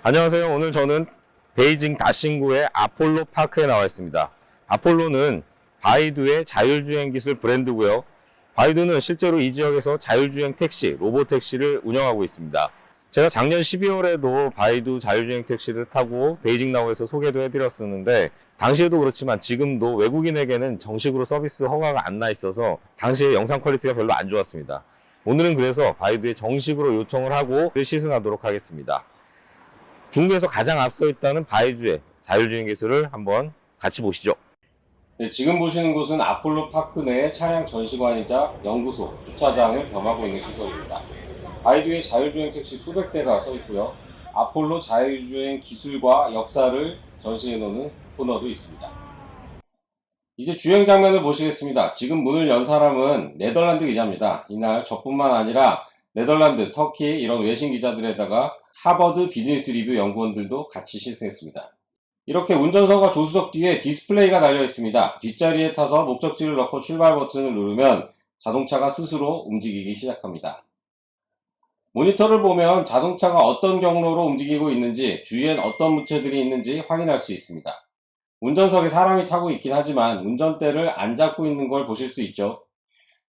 안녕하세요. 오늘 저는 베이징 다싱구의 아폴로 파크에 나와 있습니다. 아폴로는 바이두의 자율주행 기술 브랜드고요. 바이두는 실제로 이 지역에서 자율주행 택시, 로보택시를 운영하고 있습니다. 제가 작년 12월에도 바이두 자율주행 택시를 타고 베이징 나우에서 소개도 해드렸었는데, 당시에도 그렇지만 지금도 외국인에게는 정식으로 서비스 허가가 안 나 있어서 당시에 영상 퀄리티가 별로 안 좋았습니다. 오늘은 그래서 바이두에 정식으로 요청을 하고 시승하도록 하겠습니다. 중국에서 가장 앞서 있다는 바이두의 자율주행 기술을 한번 같이 보시죠. 네, 지금 보시는 곳은 아폴로 파크 내 차량 전시관이자 연구소, 주차장을 겸하고 있는 시설입니다. 바이두의 자율주행 택시 수백 대가 서 있고요. 아폴로 자율주행 기술과 역사를 전시해 놓는 코너도 있습니다. 이제 주행 장면을 보시겠습니다. 지금 문을 연 사람은 네덜란드 기자입니다. 이날 저뿐만 아니라 네덜란드, 터키 이런 외신 기자들에다가 하버드 비즈니스 리뷰 연구원들도 같이 시승했습니다. 이렇게 운전석과 조수석 뒤에 디스플레이가 달려 있습니다. 뒷자리에 타서 목적지를 넣고 출발 버튼을 누르면 자동차가 스스로 움직이기 시작합니다. 모니터를 보면 자동차가 어떤 경로로 움직이고 있는지, 주위엔 어떤 물체들이 있는지 확인할 수 있습니다. 운전석에 사람이 타고 있긴 하지만 운전대를 안 잡고 있는 걸 보실 수 있죠.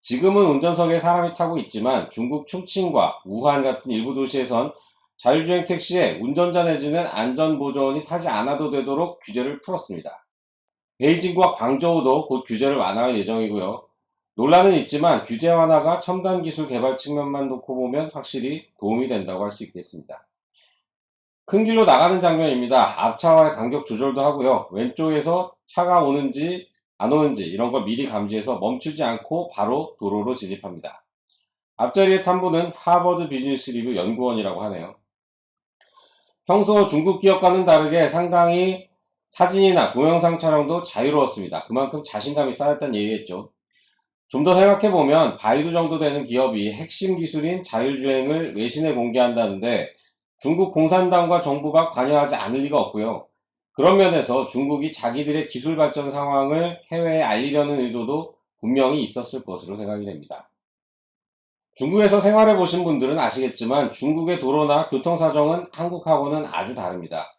지금은 운전석에 사람이 타고 있지만 중국 충칭과 우한 같은 일부 도시에선 자율주행 택시에 운전자 내지는 안전보조원이 타지 않아도 되도록 규제를 풀었습니다. 베이징과 광저우도 곧 규제를 완화할 예정이고요. 논란은 있지만 규제 완화가 첨단 기술 개발 측면만 놓고 보면 확실히 도움이 된다고 할 수 있겠습니다. 큰 길로 나가는 장면입니다. 앞차와의 간격 조절도 하고요. 왼쪽에서 차가 오는지 안 오는지 이런 걸 미리 감지해서 멈추지 않고 바로 도로로 진입합니다. 앞자리에 탄 분은 하버드 비즈니스 리뷰 연구원이라고 하네요. 평소 중국 기업과는 다르게 상당히 사진이나 동영상 촬영도 자유로웠습니다. 그만큼 자신감이 쌓였다는 얘기겠죠. 좀 더 생각해보면 바이두 정도 되는 기업이 핵심 기술인 자율주행을 외신에 공개한다는데 중국 공산당과 정부가 관여하지 않을 리가 없고요. 그런 면에서 중국이 자기들의 기술 발전 상황을 해외에 알리려는 의도도 분명히 있었을 것으로 생각이 됩니다. 중국에서 생활해 보신 분들은 아시겠지만 중국의 도로나 교통 사정은 한국하고는 아주 다릅니다.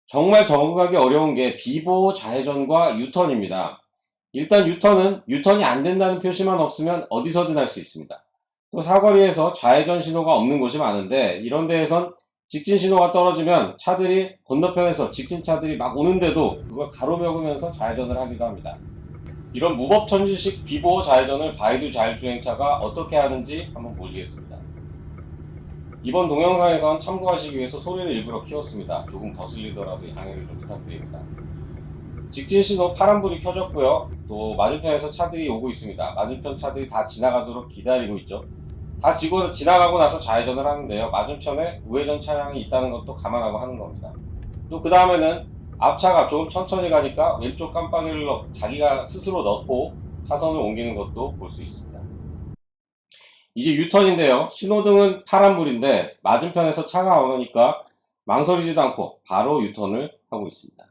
정말 적응하기 어려운 게 비보호 좌회전과 유턴입니다. 일단 유턴이 안 된다는 표시만 없으면 어디서든 할 수 있습니다. 또 사거리에서 좌회전 신호가 없는 곳이 많은데 이런 데에선 직진 신호가 떨어지면 차들이 건너편에서 직진 차들이 막 오는데도 그걸 가로막으면서 좌회전을 하기도 합니다. 이런 무법천지식 비보호 좌회전을 바이두 자율주행차가 어떻게 하는지 한번 보시겠습니다. 이번 동영상에선 참고하시기 위해서 소리를 일부러 키웠습니다. 조금 거슬리더라도 양해를 좀 부탁드립니다. 직진 신호 파란불이 켜졌고요. 또 맞은편에서 차들이 오고 있습니다. 맞은편 차들이 다 지나가도록 기다리고 있죠. 다 지나가고 나서 좌회전을 하는데요. 맞은편에 우회전 차량이 있다는 것도 감안하고 하는 겁니다. 또 그 다음에는 앞차가 조금 천천히 가니까 왼쪽 깜빡이를 자기가 스스로 넣고 차선을 옮기는 것도 볼 수 있습니다. 이제 유턴인데요. 신호등은 파란불인데 맞은편에서 차가 오니까 망설이지도 않고 바로 유턴을 하고 있습니다.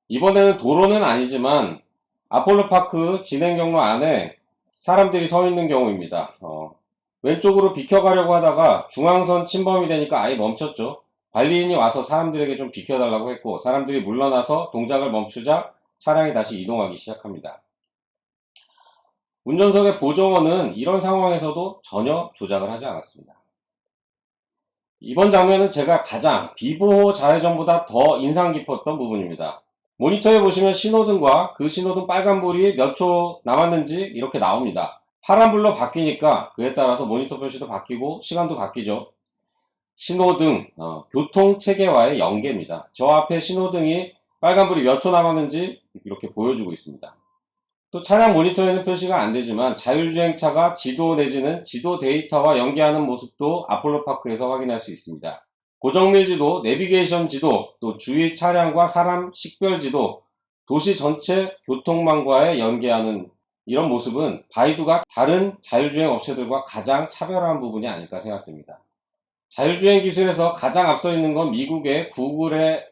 이번에는 도로는 아니지만 아폴로파크 진행 경로 안에 사람들이 서 있는 경우입니다. 왼쪽으로 비켜가려고 하다가 중앙선 침범이 되니까 아예 멈췄죠. 관리인이 와서 사람들에게 좀 비켜달라고 했고 사람들이 물러나서 동작을 멈추자 차량이 다시 이동하기 시작합니다. 운전석의 보조원은 이런 상황에서도 전혀 조작을 하지 않았습니다. 이번 장면은 제가 가장 비보호 좌회전보다 더 인상 깊었던 부분입니다. 모니터에 보시면 신호등과 그 신호등 빨간불이 몇 초 남았는지 이렇게 나옵니다. 파란불로 바뀌니까 그에 따라서 모니터 표시도 바뀌고 시간도 바뀌죠. 신호등, 교통체계와의 연계입니다. 저 앞에 신호등이 빨간불이 몇 초 남았는지 이렇게 보여주고 있습니다. 또 차량 모니터에는 표시가 안 되지만 자율주행차가 지도 내지는 지도 데이터와 연계하는 모습도 아폴로파크에서 확인할 수 있습니다. 고정밀 지도, 내비게이션 지도, 또 주위 차량과 사람 식별 지도, 도시 전체 교통망과의 연계하는 이런 모습은 바이두가 다른 자율주행 업체들과 가장 차별화한 부분이 아닐까 생각됩니다. 자율주행 기술에서 가장 앞서 있는 건 미국의 구글의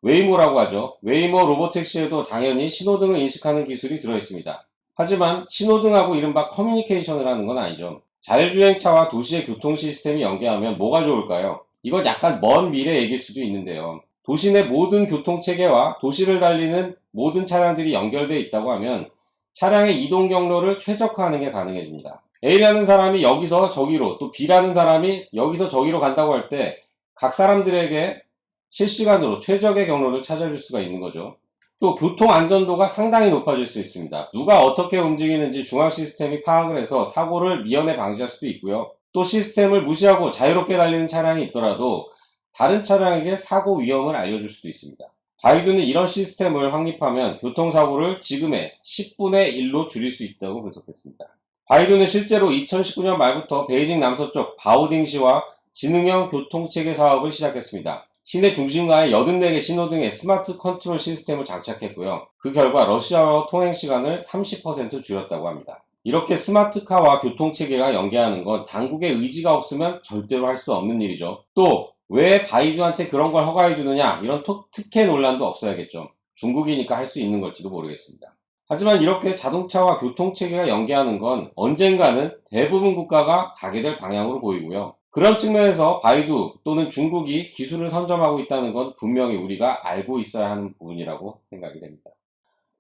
웨이모라고 하죠. 웨이모 로보택시에도 당연히 신호등을 인식하는 기술이 들어있습니다. 하지만 신호등하고 이른바 커뮤니케이션을 하는 건 아니죠. 자율주행차와 도시의 교통 시스템이 연계하면 뭐가 좋을까요? 이건 약간 먼 미래 얘기일 수도 있는데요. 도시 내 모든 교통체계와 도시를 달리는 모든 차량들이 연결되어 있다고 하면 차량의 이동 경로를 최적화하는 게 가능해집니다. A라는 사람이 여기서 저기로, 또 B라는 사람이 여기서 저기로 간다고 할 때 각 사람들에게 실시간으로 최적의 경로를 찾아줄 수가 있는 거죠. 또 교통 안전도가 상당히 높아질 수 있습니다. 누가 어떻게 움직이는지 중앙 시스템이 파악을 해서 사고를 미연에 방지할 수도 있고요. 또 시스템을 무시하고 자유롭게 달리는 차량이 있더라도 다른 차량에게 사고 위험을 알려줄 수도 있습니다. 바이두는 이런 시스템을 확립하면 교통사고를 지금의 10분의 1로 줄일 수 있다고 분석했습니다. 바이두는 실제로 2019년 말부터 베이징 남서쪽 바오딩시와 지능형 교통체계 사업을 시작했습니다. 시내 중심가에 84개 신호등에 스마트 컨트롤 시스템을 장착했고요. 그 결과 러시아어 통행 시간을 30% 줄였다고 합니다. 이렇게 스마트카와 교통체계가 연계하는 건 당국의 의지가 없으면 절대로 할 수 없는 일이죠. 또 왜 바이두한테 그런 걸 허가해 주느냐, 이런 특혜 논란도 없어야겠죠. 중국이니까 할 수 있는 걸지도 모르겠습니다. 하지만 이렇게 자동차와 교통체계가 연계하는 건 언젠가는 대부분 국가가 가게 될 방향으로 보이고요. 그런 측면에서 바이두 또는 중국이 기술을 선점하고 있다는 건 분명히 우리가 알고 있어야 하는 부분이라고 생각이 됩니다.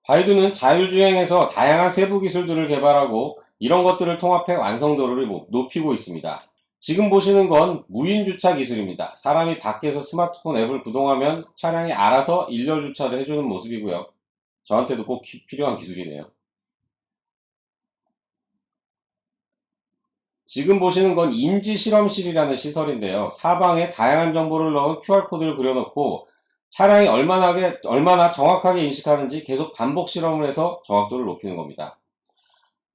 바이두는 자율주행에서 다양한 세부 기술들을 개발하고 이런 것들을 통합해 완성도를 높이고 있습니다. 지금 보시는 건 무인 주차 기술입니다. 사람이 밖에서 스마트폰 앱을 구동하면 차량이 알아서 일렬 주차를 해주는 모습이고요. 저한테도 꼭 필요한 기술이네요. 지금 보시는 건 인지실험실이라는 시설인데요. 사방에 다양한 정보를 넣은 QR코드를 그려놓고 차량이 얼마나 정확하게 인식하는지 계속 반복 실험을 해서 정확도를 높이는 겁니다.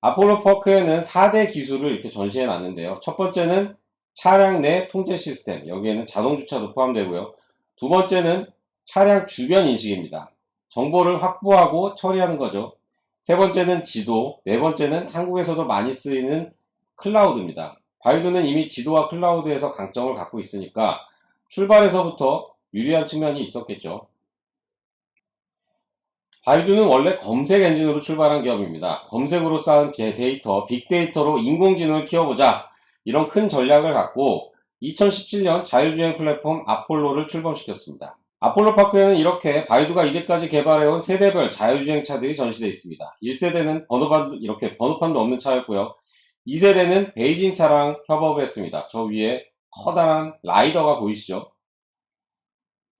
아폴로 파크에는 4대 기술을 이렇게 전시해 놨는데요. 첫 번째는 차량 내 통제 시스템, 여기에는 자동 주차도 포함되고요. 두 번째는 차량 주변 인식입니다. 정보를 확보하고 처리하는 거죠. 세 번째는 지도, 네 번째는 한국에서도 많이 쓰이는 클라우드입니다. 바이두는 이미 지도와 클라우드에서 강점을 갖고 있으니까 출발에서부터 유리한 측면이 있었겠죠. 바이두는 원래 검색 엔진으로 출발한 기업입니다. 검색으로 쌓은 데이터, 빅데이터로 인공지능을 키워보자, 이런 큰 전략을 갖고 2017년 자율주행 플랫폼 아폴로를 출범시켰습니다. 아폴로 파크에는 이렇게 바이두가 이제까지 개발해온 세대별 자율주행 차들이 전시되어 있습니다. 1세대는 번호판도 없는 차였고요. 2세대는 베이징 차랑 협업을 했습니다. 저 위에 커다란 라이더가 보이시죠?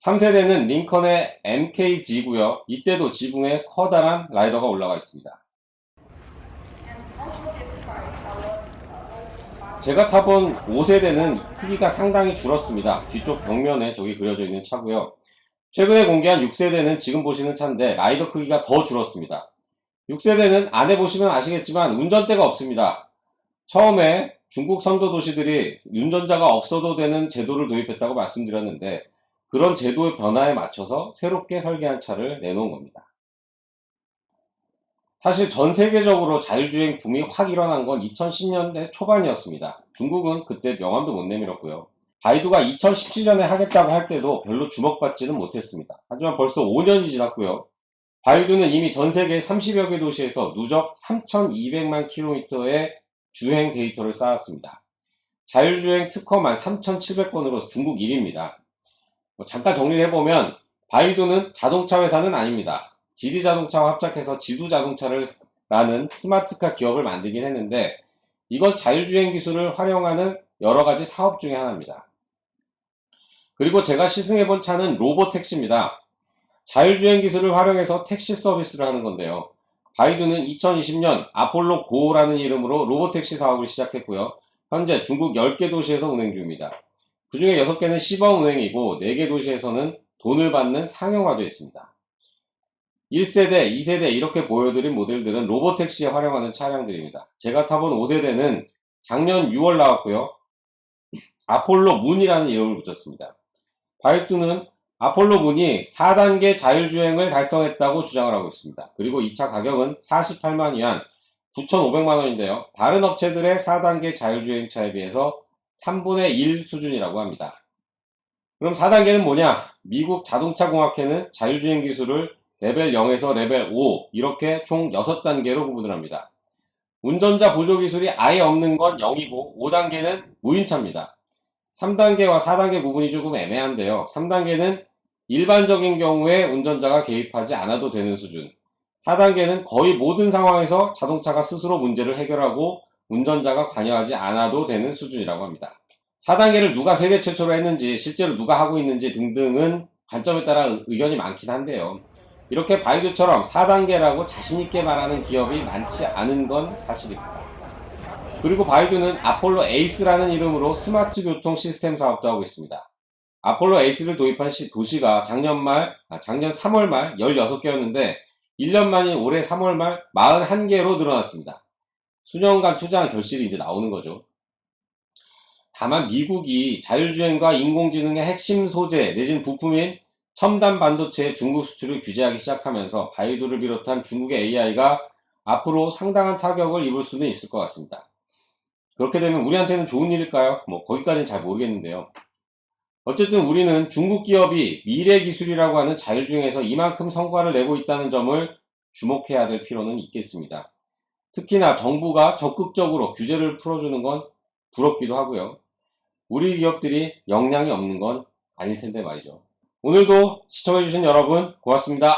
3세대는 링컨의 MKG고요. 이때도 지붕에 커다란 라이더가 올라가 있습니다. 제가 타본 5세대는 크기가 상당히 줄었습니다. 뒤쪽 벽면에 저기 그려져 있는 차고요. 최근에 공개한 6세대는 지금 보시는 차인데 라이더 크기가 더 줄었습니다. 6세대는 안에 보시면 아시겠지만 운전대가 없습니다. 처음에 중국 선도 도시들이 운전자가 없어도 되는 제도를 도입했다고 말씀드렸는데 그런 제도의 변화에 맞춰서 새롭게 설계한 차를 내놓은 겁니다. 사실 전 세계적으로 자율주행 붐이 확 일어난 건 2010년대 초반이었습니다. 중국은 그때 명함도 못 내밀었고요. 바이두가 2017년에 하겠다고 할 때도 별로 주목받지는 못했습니다. 하지만 벌써 5년이 지났고요. 바이두는 이미 전 세계 30여 개 도시에서 누적 3,200만 킬로미터의 주행 데이터를 쌓았습니다. 자율주행 특허만 3,700건으로 중국 1위입니다. 잠깐 정리를 해보면 바이두는 자동차 회사는 아닙니다. 지리자동차와 합작해서 지두자동차라는 스마트카 기업을 만들긴 했는데 이건 자율주행 기술을 활용하는 여러가지 사업 중에 하나입니다. 그리고 제가 시승해본 차는 로보택시입니다. 자율주행 기술을 활용해서 택시 서비스를 하는 건데요. 바이두는 2020년 아폴로 고라는 이름으로 로보택시 사업을 시작했고요. 현재 중국 10개 도시에서 운행 중입니다. 그 중에 6개는 시범 운행이고 4개 도시에서는 돈을 받는 상용화되어 있습니다. 1세대, 2세대 이렇게 보여드린 모델들은 로보택시에 활용하는 차량들입니다. 제가 타본 5세대는 작년 6월 나왔고요. 아폴로 문이라는 이름을 붙였습니다. 바이두는 아폴로 문이 4단계 자율주행을 달성했다고 주장을 하고 있습니다. 그리고 이 차 가격은 48만 위안, 9,500만 원인데요. 다른 업체들의 4단계 자율주행차에 비해서 3분의 1 수준이라고 합니다. 그럼 4단계는 뭐냐? 미국 자동차공학회는 자율주행 기술을 레벨 0에서 레벨 5 이렇게 총 6단계로 구분을 합니다. 운전자 보조 기술이 아예 없는 건 0이고 5단계는 무인차입니다. 3단계와 4단계 구분이 조금 애매한데요. 3단계는 일반적인 경우에 운전자가 개입하지 않아도 되는 수준, 4단계는 거의 모든 상황에서 자동차가 스스로 문제를 해결하고 운전자가 관여하지 않아도 되는 수준이라고 합니다. 4단계를 누가 세계 최초로 했는지, 실제로 누가 하고 있는지 등등은 관점에 따라 의견이 많긴 한데요. 이렇게 바이두처럼 4단계라고 자신있게 말하는 기업이 많지 않은 건 사실입니다. 그리고 바이두는 아폴로 에이스라는 이름으로 스마트 교통 시스템 사업도 하고 있습니다. 아폴로 에이스를 도입한 도시가 작년 3월 말 16개였는데 1년 만인 올해 3월 말 41개로 늘어났습니다. 수년간 투자한 결실이 이제 나오는 거죠. 다만 미국이 자율주행과 인공지능의 핵심 소재 내진 부품인 첨단 반도체의 중국 수출을 규제하기 시작하면서 바이두를 비롯한 중국의 AI가 앞으로 상당한 타격을 입을 수는 있을 것 같습니다. 그렇게 되면 우리한테는 좋은 일일까요? 거기까지는 잘 모르겠는데요. 어쨌든 우리는 중국 기업이 미래 기술이라고 하는 자율주행에서 이만큼 성과를 내고 있다는 점을 주목해야 될 필요는 있겠습니다. 특히나 정부가 적극적으로 규제를 풀어주는 건 부럽기도 하고요. 우리 기업들이 역량이 없는 건 아닐 텐데 말이죠. 오늘도 시청해주신 여러분 고맙습니다.